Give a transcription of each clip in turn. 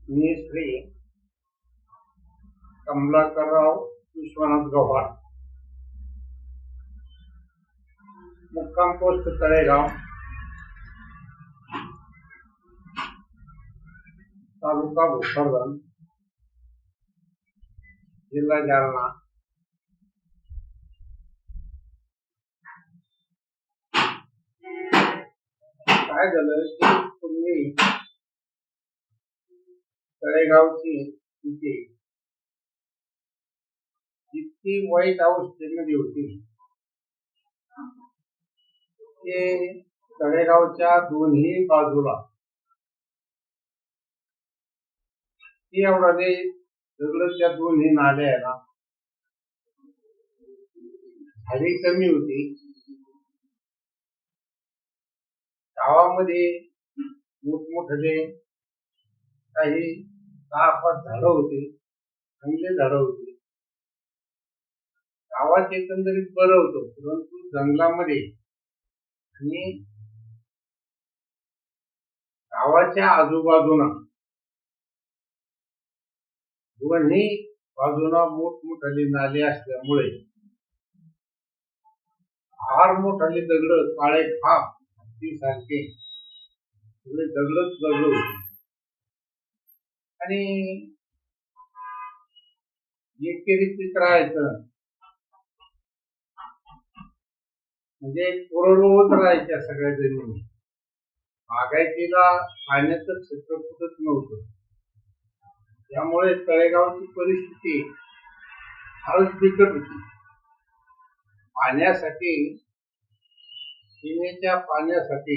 मी श्री कमलाकरराव विश्वनाथ गव्हाण, मुक्काम पोस्ट तळेगाव, तालुका भोकरदन, जिल्हा जालना. काय झालं की तुम्ही तळेगावची स्थिती इतकी वाईट अवस्थेमध्ये होती की तळेगावच्या दोन्ही बाजूला ती एवढे सगळं त्या दोन्ही नाल्याला झाडी कमी होती. गावामध्ये मोठमोठे काही 6-5 झाडं होती, चांगले झाडं होती. गावात एकंदरीत बरं होतं, परंतु जंगलामध्ये आणि गावाच्या आजूबाजूला दोन्ही बाजूला मोठमोठाली नाले असल्यामुळे फार मोठाले दगड, काळे खाप सारखे सगळे दगडच दगड होते. आणि एकेरीत राहायचं म्हणजे कोरडवाहूच राहायच्या सगळ्या जमिनी. बागायतीला पाण्याचं क्षेत्र कुठंच नव्हतं. त्यामुळे तळेगावची परिस्थिती फारच बिकट होती. पाण्यासाठी, पिण्याच्या पाण्यासाठी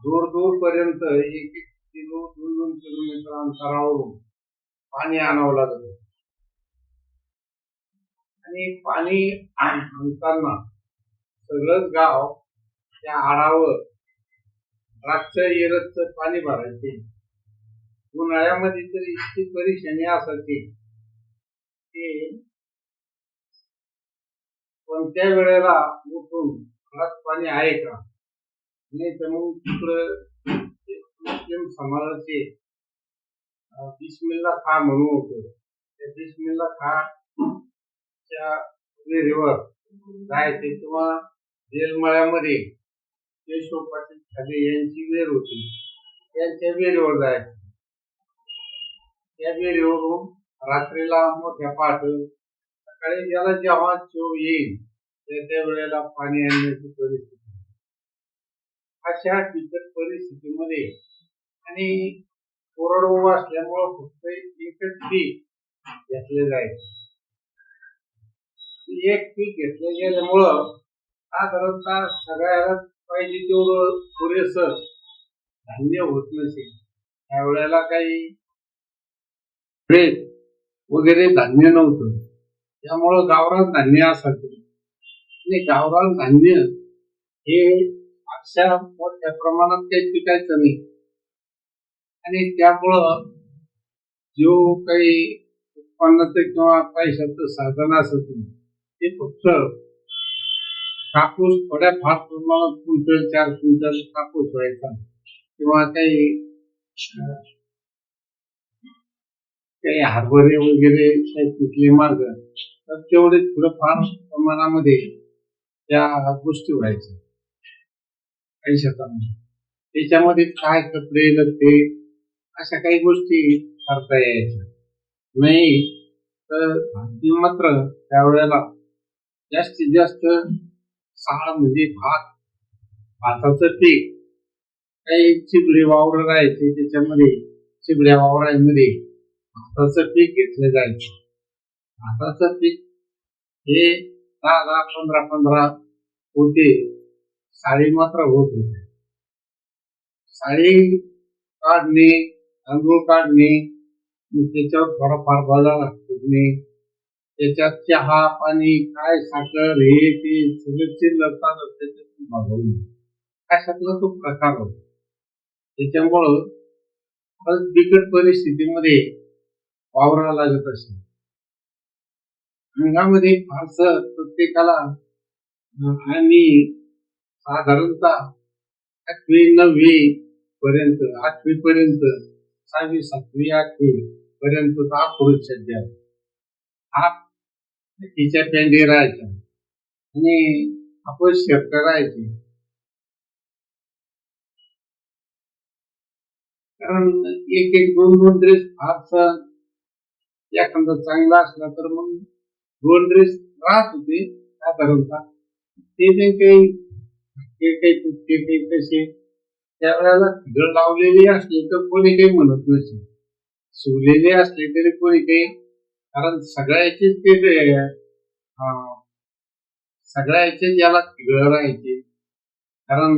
दूर दूर पर्यंत 1-1 किलो 2-2 किलोमीटर अंतरावरून पाणी आणावं लागत. आणि पाणी आणताना सगळंच गाव त्या आडावर द्राक्ष येरचं पाणी भरायचे. उन्हाळ्यामध्ये तर इतकी परेशानी असायची की कोणत्या वेळेला उठून घरात पाणी आहे का, नाही तर मग तिकडं मुस्लिम समाजाचे बिस्मिल्ला खा म्हणून होतं. त्या बिस्मिल्ला खा च्या विहिरीवर जायचे किंवा जेलमळ्यामध्ये केशव पाटील खाली यांची विहीर होती, त्यांच्या विहिरीवर जायचे. त्या विहिरीवरून रात्रीला मोठ्या पहाटे सकाळी ज्याला जेव्हा चोव येईल त्या वेळेला पाणी आणण्याची परिस्थिती. अशा बिकट परिस्थितीमध्ये आणि कोरडवाहू असल्यामुळं फक्त एकच पीक घेतले जायचे. एक पीक घेतलं गेल्यामुळं साधारणतः सगळ्याला पाहिजे तेवढं पुरेसं धान्य होत नसेल. त्यावेळेला काही वगैरे धान्य नव्हतं, त्यामुळं गावरान धान्य असायचं. आणि गावरान धान्य हे अशा मोठ्या प्रमाणात काही पिकायचं नाही. आणि त्यामुळं जो काही उत्पन्नाचं किंवा पैशाचं साधन असत ते फक्त कापूस, थोड्या फार प्रमाणात क्विंटल 4 क्विंटल कापूस व्हायचा किंवा काही हरभरे वगैरे काही पिकले माग तर तेवढे थोडंफार प्रमाणामध्ये त्या गोष्टी व्हायच्या काही शेतामध्ये. त्याच्यामध्ये काय कपडे लत्ते अशा काही गोष्टी करता यायच्या नाही. तर मात्र त्यावेळेला जास्तीत जास्त साळ म्हणजे भाताचं पीक, काही चिबडे वावर राहायचे, त्याच्यामध्ये चिबड्या वावरांमध्ये भाताचं पीक घेतलं जायचं. भाताचं पीक हे 10-10, 15-15 होते. साळी मात्र होत होते. साळी काढणे, तांदूळ काढणे, त्याच्यावर थोडाफार बाजार फोडणे, त्याच्यात चहा पाणी काय साखर हे ते सगळं चिरलतात त्याच्यातून भागवणे, अशातला तो प्रकार होता. त्याच्यामुळं बिकट परिस्थितीमध्ये वावराला लागत असे. अंगामध्ये फारसं प्रत्येकाला आणि साधारणतः 8वी 9वी पर्यंत, 8वी पर्यंत, 6वी 7वी 8वी पर्यंत अपुरुष सध्या हा तिच्या पेंडी राहायच्या आणि आपण शर्ट राहायचे. कारण एक एक दोन दोन ड्रेस फारसा एखादा चांगला असला तर मग 2 ड्रेस राहत होते साधारणतः. ते काही तुटके काही कसे त्यावेळेला घड लावलेली असली तर कोणी काही म्हणत नसे, शिवलेले असले तरी कोणी काही, कारण सगळ्याचेच ते सगळ्याचेच याला घड राहायचे. कारण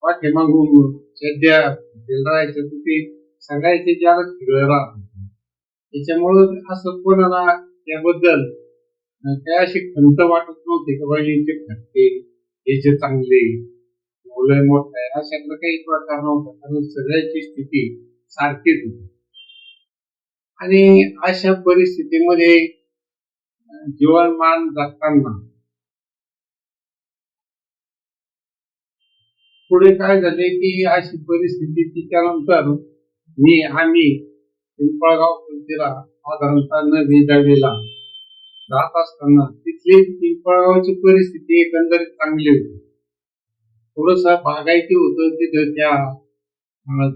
पाठीमागून सध्या राहायचं तर ते सगळ्याचे ज्याला घड राहत होते. त्याच्यामुळं असं कोणाला त्याबद्दल काय अशी खंत वाटत नव्हती की बाई याचे फटके, याचे चांगले, मुलं मोठं आहे, अशातला काही प्रकार नव्हता. कारण सगळ्याची स्थिती सारखीच होती. आणि अशा परिस्थितीमध्ये जीवनमान जगताना पुढे काय झाले की अशी परिस्थिती त्याच्यानंतर आम्ही पिंपळगाव कोणतीला साधारणतः नदी दहावीला राहत असताना तिथली पिंपळगावची परिस्थिती एकंदरीत चांगली होती. थोडस बागायती होतं तिथं, त्या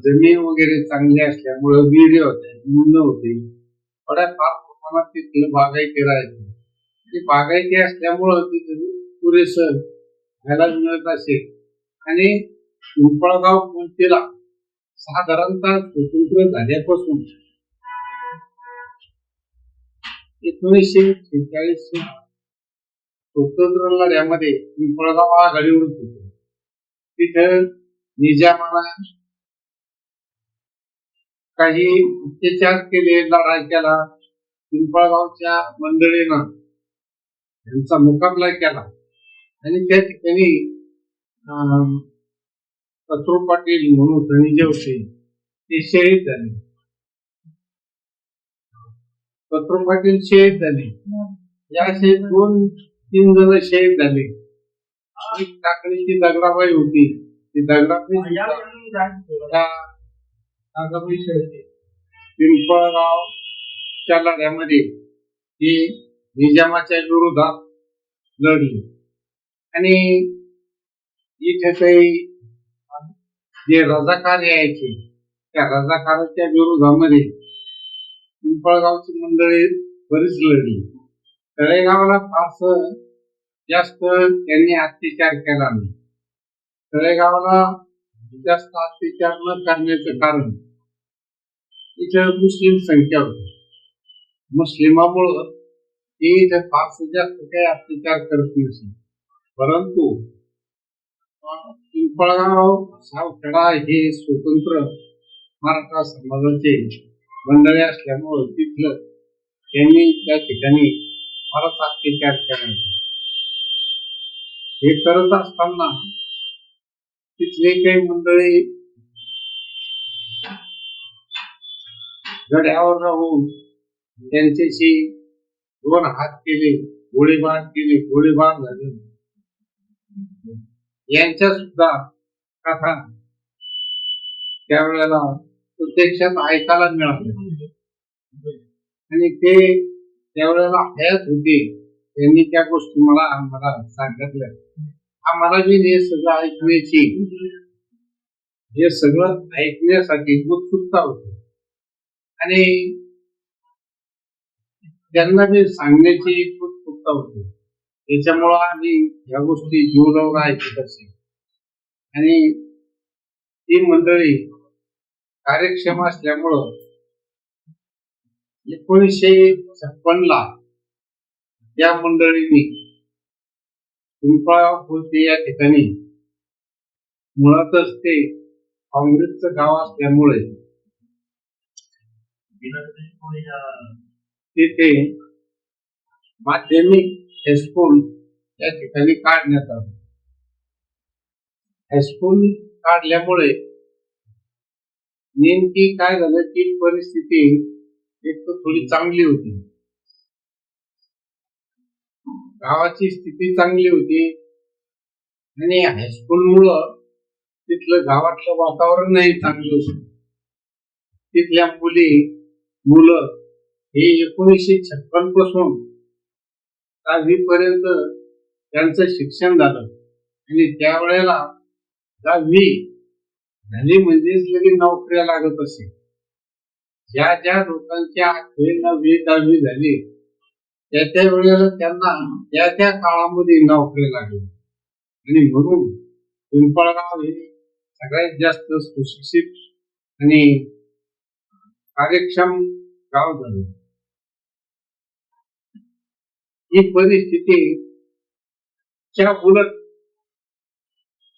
जमीन वगैरे चांगली असल्यामुळे विहिरी होत्या, मुलं होते, थोड्या फार प्रमाणात तिथलं बागायती राहायचं. आणि बागायती असल्यामुळं तिथं पुरेस खायला मिळत असेल. आणि पिंपळगाव कोणतीला साधारणतः स्वतंत्र झाल्यापासून 1946 स्वतंत्र लढ्यामध्ये पिंपळगाव आघाडीवर होते. तिथं निजामाला काही अत्याचार केले, लढाई केला. पिंपळगावच्या मंडळीनं त्यांचा मुकाबला केला आणि त्या ठिकाणी कत्रू पाटील म्हणून धनंजय होते, ते शहीद झाले. कत्रू पाटील शहीद झाले. या असे 2-3 जण शहीद झाले. एक टाकळीची दगडाबाई होती, ती दगडाबाई पिंपळगावच्या लढ्यामध्ये ती निजामाच्या विरोधात लढली. आणि इथे काही जे रजाकार यायचे त्या रजाकाराच्या विरोधामध्ये पिंपळगावची मंडळी बरीच लढली. तळेगावला फारस जास्त त्यांनी अत्याचार केला नाही. तळेगावला जास्त अत्याचार न करण्याचं कारण इथं मुस्लिम संख्या होती. मुस्लिमामुळं ते इथं फारस जास्त काही अत्याचार करत नसे. परंतु पिंपळगाव सावखेडा हे स्वतंत्र मराठा समाजाचे मंडळी असल्यामुळे तिथलं त्यांनी त्या ठिकाणी फारच अत्याचार केला. हे करत असताना तिथले काही मंडळी गड्यावर राहून त्यांच्याशी 2 हात केले, गोळीबार केले, गोळीबार झाले. यांच्या सुद्धा कथा त्यावेळेला प्रत्यक्षात ऐकायला मिळाले. आणि ते त्यावेळेला हयात होते, त्यांनी त्या गोष्टी आम्हाला सांगितल्या. आम्हाला बी हे सगळं ऐकण्यासाठी उत्सुकता होती आणि त्यांना बी सांगण्याची उत्सुकता होती. त्याच्यामुळं आम्ही या गोष्टी जीव लावून ऐकत असे. आणि ती मंडळी कार्यक्षम असल्यामुळं 1956 या मंडळींनी पिंपळगाव खुर्द या ठिकाणी, मुळातच ते काँग्रेसचं गाव असल्यामुळे तिथे माध्यमिक हायस्कूल या ठिकाणी काढण्यात आलं. हायस्कूल काढल्यामुळे नेमकी काय झालं की परिस्थिती एक तर थोडी चांगली होती, गावाची स्थिती चांगली होती आणि हायस्कूल मुळे तिथलं गावातलं वातावरणही चांगलं होतं. तिथल्या मुलं हे 1956 पासून 10वी पर्यंत त्यांचं शिक्षण झालं आणि त्यावेळेला 10वी झाली म्हणजेच लगेच नोकऱ्या लागत असे. ज्या ज्या लोकांची 8वी 9वी 10वी झाली त्या वेळेला त्यांना त्या काळामध्ये नोकरी लागली आणि म्हणून पिंपळगाव हे सगळ्यात जास्त सुशिक्षित आणि कार्यक्षम गाव झाले. ही परिस्थिती च्या उलट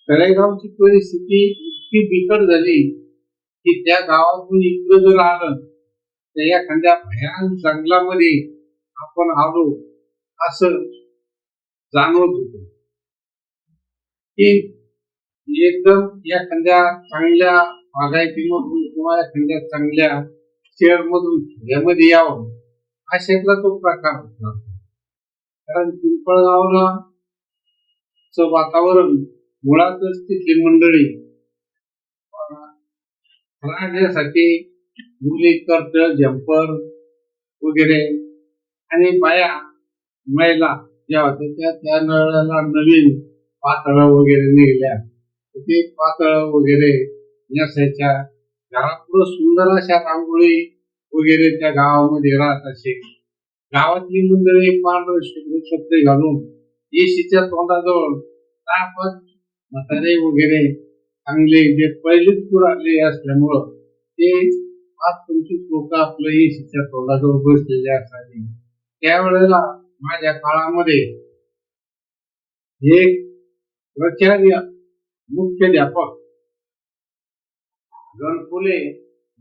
तळेगावची परिस्थिती इतकी बिकट झाली की त्या गावातून इकडं जर आलं तर एखाद्या भयान जंगलामध्ये आपण आलो असं जाणवत होत की एकदम एखाद्या चांगल्या बागायतीमधून किंवा एखाद्या चांगल्या शहर मधून खेड्यामध्ये यावं अशातला तो प्रकार होता. कारण पिंपळगावला वातावरण मुळातच तिथली मंडळी राहण्यासाठी मुली कर्ट जम्पर वगैरे आणि बाया महिला ज्या होत्या त्या नळाला नवीन पातळ वगैरे निघल्या ते पातळ वगैरे नेसायच्या. घरापुढं सुंदर अशा रांगोळी वगैरे त्या गावामध्ये राहत असे. गावातली मंडळी पांढरे कपडे घालून येशीच्या तोंडाजवळ 5 म्हातारे वगैरे चांगले जे पहिलेच पुराले असल्यामुळं ते 5-25 लोक आपलं येशीच्या तोंडाजवळ बसलेले असावे. त्यावेळेला माझ्या काळामध्ये एक प्राचार्य मुख्याध्यापक गणपुले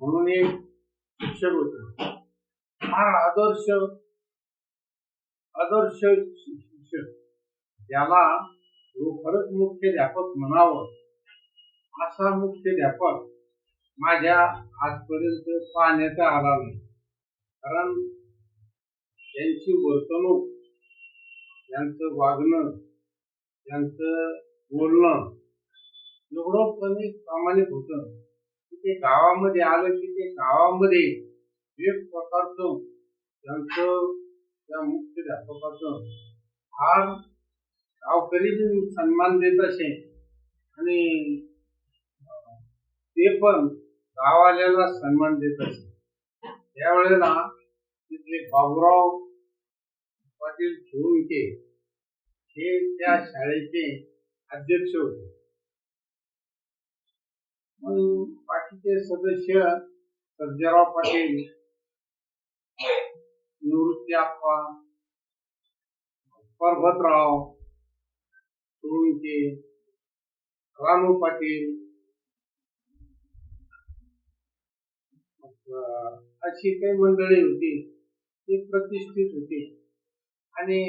म्हणून एक शिक्षक होते. फार आदर्श शिक्षक, ज्याला खरंच मुख्याध्यापक म्हणावं असा मुख्याध्यापक माझ्या आजपर्यंत पाहण्यात आला नाही. कारण त्यांची वर्तणूक, त्यांचं वागणं, त्यांचं बोलणं एवढं प्रामाणिक होतं की ते गावामध्ये आलं की ते गावामध्ये एक प्रकारचं त्यांचं त्या मुख्याध्यापकाचं फार गावकरी सन्मान देत असे आणि ते पण गावाल्याला सन्मान देत असे. त्यावेळेला तिथले बाबूराव पाटील सोळुंके हे त्या शाळेचे अध्यक्ष होते. बाकीचे सदस्य सर्जेराव पाटील, निवृत्ती आप्पा, परबतराव सोळुंके, रामू पाटील अशी काही मंडळी होती. ती प्रतिष्ठित होती आणि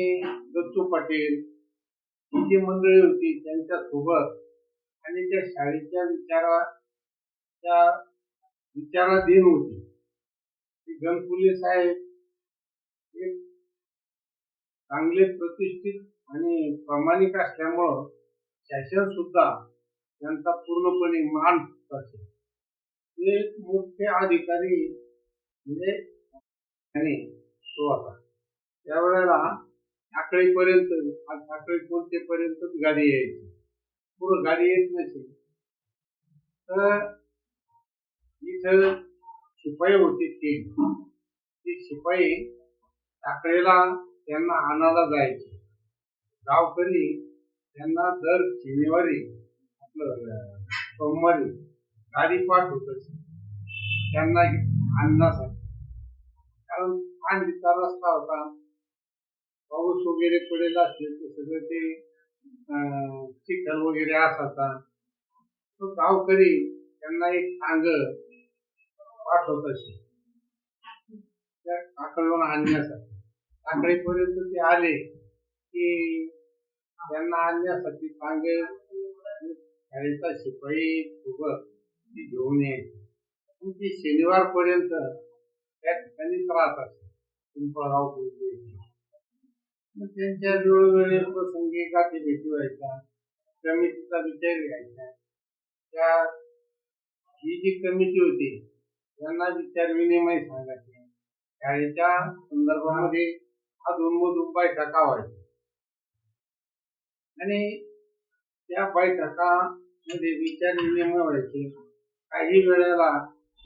दत्तू पाटील ही जी मंडळी होती त्यांच्या सोबत आणि त्या शाळेच्या विचाराधीन होती. गणपुले साहेब एक चांगले प्रतिष्ठित आणि प्रामाणिक असल्यामुळं शासन सुद्धा त्यांचा पूर्णपणे मान करते. ते मुख्य अधिकारी म्हणजे तो होता. त्यावेळेला साखळीपर्यंत साखळी पोहोचेपर्यंतच गाडी यायची, पुढं गाडी येत नसेल तर इथं शिपाई होती. ती शिपाई साखळीला त्यांना आणायला जायची. गावकरी त्यांना दर शनिवारी सोमवारी गाडी पाठवत असे त्यांना आणण्यासाठी. कारण पाणीचा रस्ता होता, पाऊस वगैरे पडेल असले तर सगळं ते चिखल वगैरे असायचा. तो गावकरी त्यांना एक सांग पाठवत असे त्या साखळीवर आणण्यासाठी. साखळीपर्यंत ते आले की त्यांना आणण्यासाठी सांग शाळेचा शिपाई सोबत ती घेऊन यायची. ती शनिवार पर्यंत त्या ठिकाणीच राहत असे पिंपळगाव बोलले. त्यांच्या वेळोवेळी प्रसंगी गाठी भेटी व्हायच्या, समितीचा विचार घ्यायचा. त्या ही जी कमिटी होती त्यांना विचार विनिमय सांगायचे, शाळेच्या संदर्भामध्ये अधूनमधून बैठका व्हायच्या आणि त्या बैठकामध्ये विचार विनिमय व्हायचे. काही वेळेला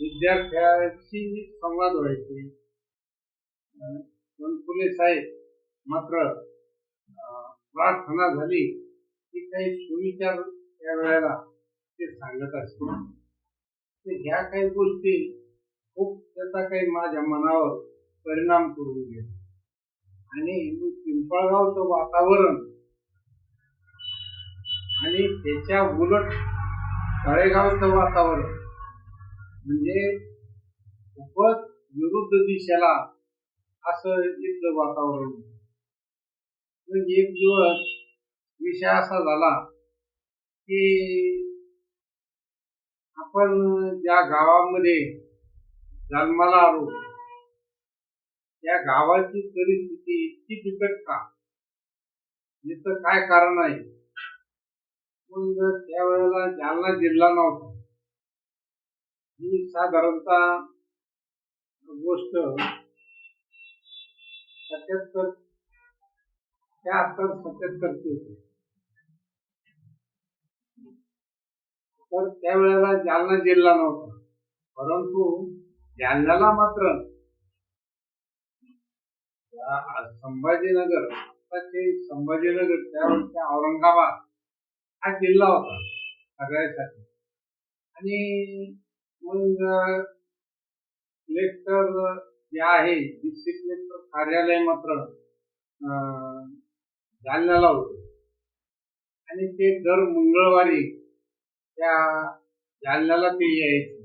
विद्यार्थ्यांशी संवाद व्हायचे. फुले साहेब मात्र प्रार्थना झाली की काही सुविचार त्या वेळेला ते सांगत असते. ह्या काही गोष्टी खूप त्याचा काही माझ्या मनावर परिणाम करून गेला आणि पिंपळगावचं वातावरण आणि त्याच्या उलट तळेगावचं वातावरण म्हणजे खूपच विरुद्ध दिशेला असं इथलं वातावरण. एक दिवस विषय असा झाला की आपण ज्या गावामध्ये जन्माला आलो त्या गावाची परिस्थिती इतकी बिकट का, याचं काय कारण आहे. मग त्यावेळेला जालना जिल्हा नव्हता. ही साधारणतः गोष्ट 77 ची होती. तर त्यावेळेला जालना जिल्हा नव्हता, परंतु जालन्याला मात्र संभाजीनगर त्यावेळेचा औरंगाबाद हा जिल्हा होता सगळ्यासाठी. आणि मग कलेक्टर जे आहे डिस्ट्रिक्ट कलेक्टर कार्यालय मात्र जालन्याला होते आणि ते दर मंगळवारी त्या जालन्याला ते यायचे.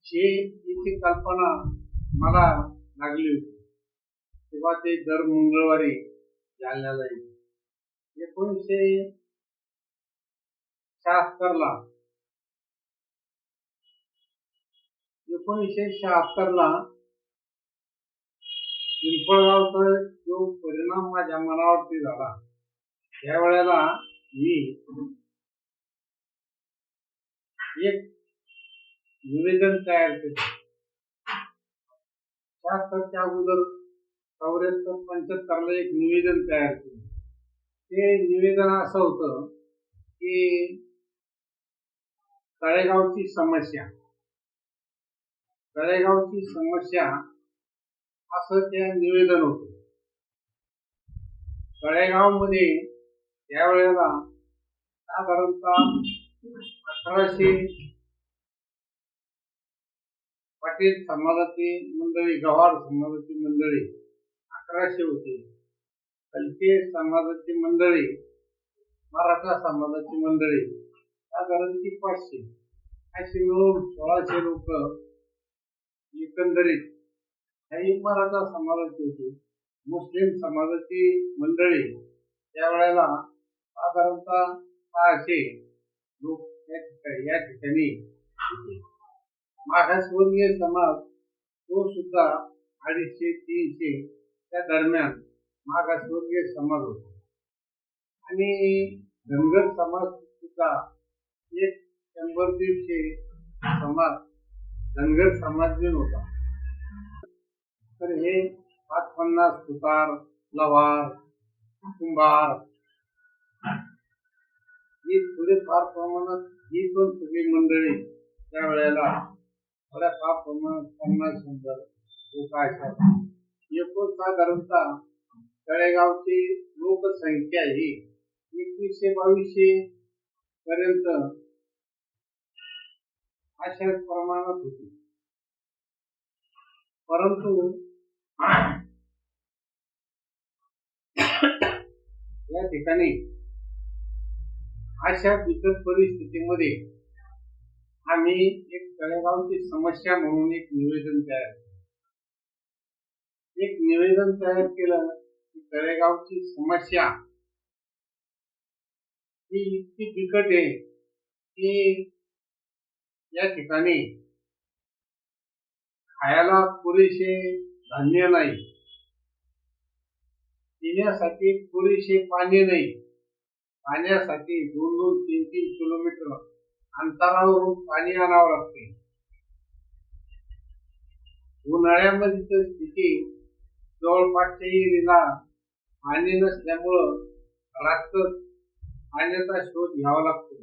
याची कल्पना मला लागली होती तेव्हा ते दर मंगळवारी जालन्याला यायचे. 1976 ला पिंपळगावचा जो परिणाम माझ्या मनावरती झाला त्यावेळेला मी एक निवेदन तयार केलं. 76च्या अगोदर 74-75 ला एक निवेदन तयार केलं. ते निवेदन असं होतं की तळेगावची समस्या असं ते निवेदन होतं. तळेगाव मध्ये त्यावेळेला साधारणतः 1800 पाटील समाजाची मंडळी, गव्हाड समाजाची मंडळी 1100 होती. कलके समाजाची मंडळी, मराठा समाजाची मंडळी साधारण 500 अशी मिळून 1600 लोक एकंदरीत काही मराठा समाजाची होती. मुस्लिम समाजाची मंडळी त्यावेळेला साधारणतः 600 लोक या ठिकाणी होते. मागासवर्गीय समाज तो सुद्धा 250-300 त्या दरम्यान मागासवर्गीय समाज होता आणि धनगर समाज सुद्धा 100-150 समाज धनगर समाज दिन होता. तर हे 50 सुतार, लवार, कुंभार ही थोडेफार प्रमाणात ही पण सगळी मंडळी त्यावेळेला थोड्याफार प्रमाणात 50 लोक आहेत. एकूण साधारणतः तळेगावची लोकसंख्या ही 2100-2200 पर्यंत अशा प्रमाणात होती. परंतु या ठिकाणी अशा बिकट परिस्थितीमध्ये आम्ही एक तळेगावची समस्या म्हणून एक निवेदन तयार केलं की तळेगावची समस्या ही इतकी बिकट आहे की या ठिकाणी खायला पुरेसे धान्य नाही, पिण्यासाठी पुरेसे पाणी नाही पाण्यासाठी 2-2, 3-3 किलोमीटर अंतरावरून पाणी आणावं लागते. उन्हाळ्यामध्ये तर स्थिती जवळपासच्या विहिरीला पाणी नसल्यामुळं रात्र पाण्याचा शोध घ्यावा लागतो.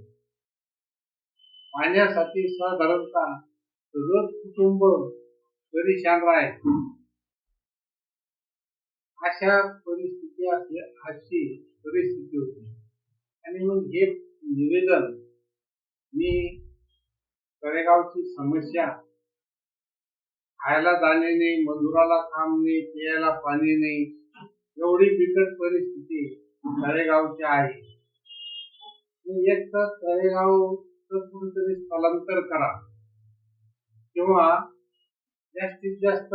पाण्यासाठी साधारणतः सगळं कुटुंब परेशान राहायचं. अशा अशी परिस्थिती होती. आणि मग हे निवेदन मी तळेगावची समस्या, खायला दाणे नाही, मजुराला काम नाही, प्यायला पाणी नाही, एवढी बिकट परिस्थिती तळेगावची आहे. एक तर तळेगाव कुठेतरी स्थलांतर करा किंवा जास्तीत जास्त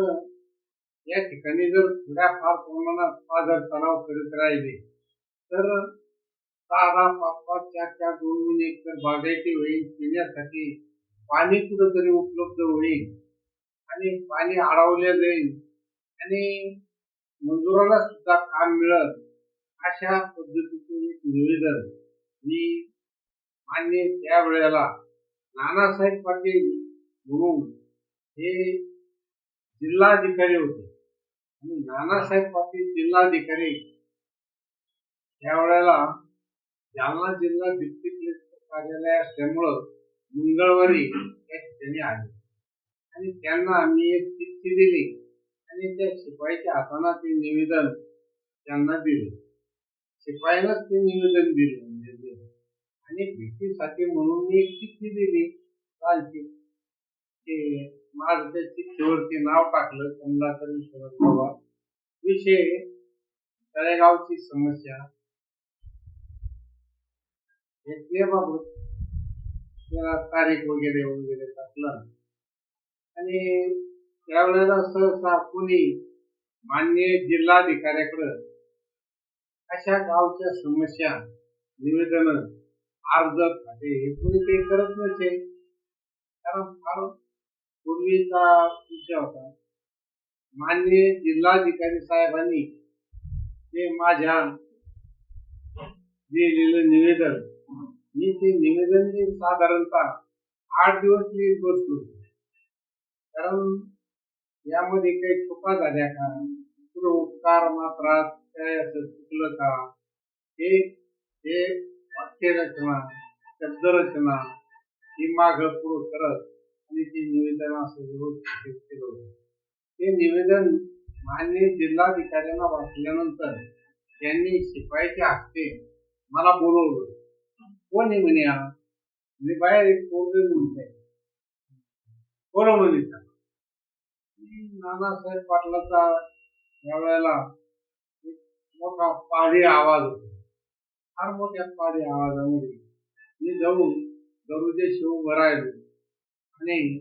या ठिकाणी जर थोड्याफार प्रमाणात पाझर तलाव करत राहिले तर 6-6, 5-5, 4-4, 2 एकर बागायती होईल. पिण्यासाठी पाणी कुठेतरी उपलब्ध होईल आणि पाणी अडवले जाईल आणि मजुराला सुद्धा काम मिळत. अशा पद्धतीचे एक निवेदन मी मान्य त्यावेळेला नानासाहेब पाटील म्हणून हे जिल्हाधिकारी होते आणि नानासाहेब पाटील जिल्हाधिकारी त्यावेळेला जालना जिल्हा डिप्टी कलेक्टर कार्यालय असल्यामुळं मंगळवारी त्या ठिकाणी आले आणि त्यांना आम्ही एक चिठ्ठी दिली आणि त्या शिपाईच्या हाताने ते निवेदन त्यांना दिले. शिपाईलाच ते निवेदन दिले आणि भेटीसाठी म्हणून मी एक चिठ्ठी दिली कालची. ते माझं त्या चिठ्ठीवरती नाव टाकलं, कमलाकर शरद पवार, विषय तळेगावची समस्या घेतल्याबाबत त्याला तारीख वगैरे वगैरे टाकलं आणि त्यावेळेला सहसा कोणी मान्य जिल्हाधिकाऱ्याकडे अशा गावच्या समस्या निवेदन अर्ज खाते हे कोणी काही करत नसे. कारण फार पूर्वीचा विषय होता. मान्य जिल्हाधिकारी साहेबांनी ते माझ्या दिलेलं निवेदन, मी ते निवेदन साधारणतः 8 दिवस मी बसलो. कारण यामध्ये काही चुका झाल्या का, पुढे उपकार मात्रात काय असं चुकलं का, हे वाक्यरचना, शब्दरचना ही माग पुढं करत आणि ते निवेदन असं व्यवस्थित केलं होतं. ते निवेदन मान्य जिल्हाधिकाऱ्यांना वाचल्यानंतर त्यांनी शिपाईच्या हस्ते मला बोलवलं. कोण आहे म्हणे हा? मी बाहेर एक पोरग म्हणते बोलव म्हणे. नानासाहेब पाटलाचा यावेळेला मोठा पहाडी आवाज होता. फार मोठ्या पहाडी आवाजामध्ये मी जाऊन दरवाजाशी उभं राहिलो आणि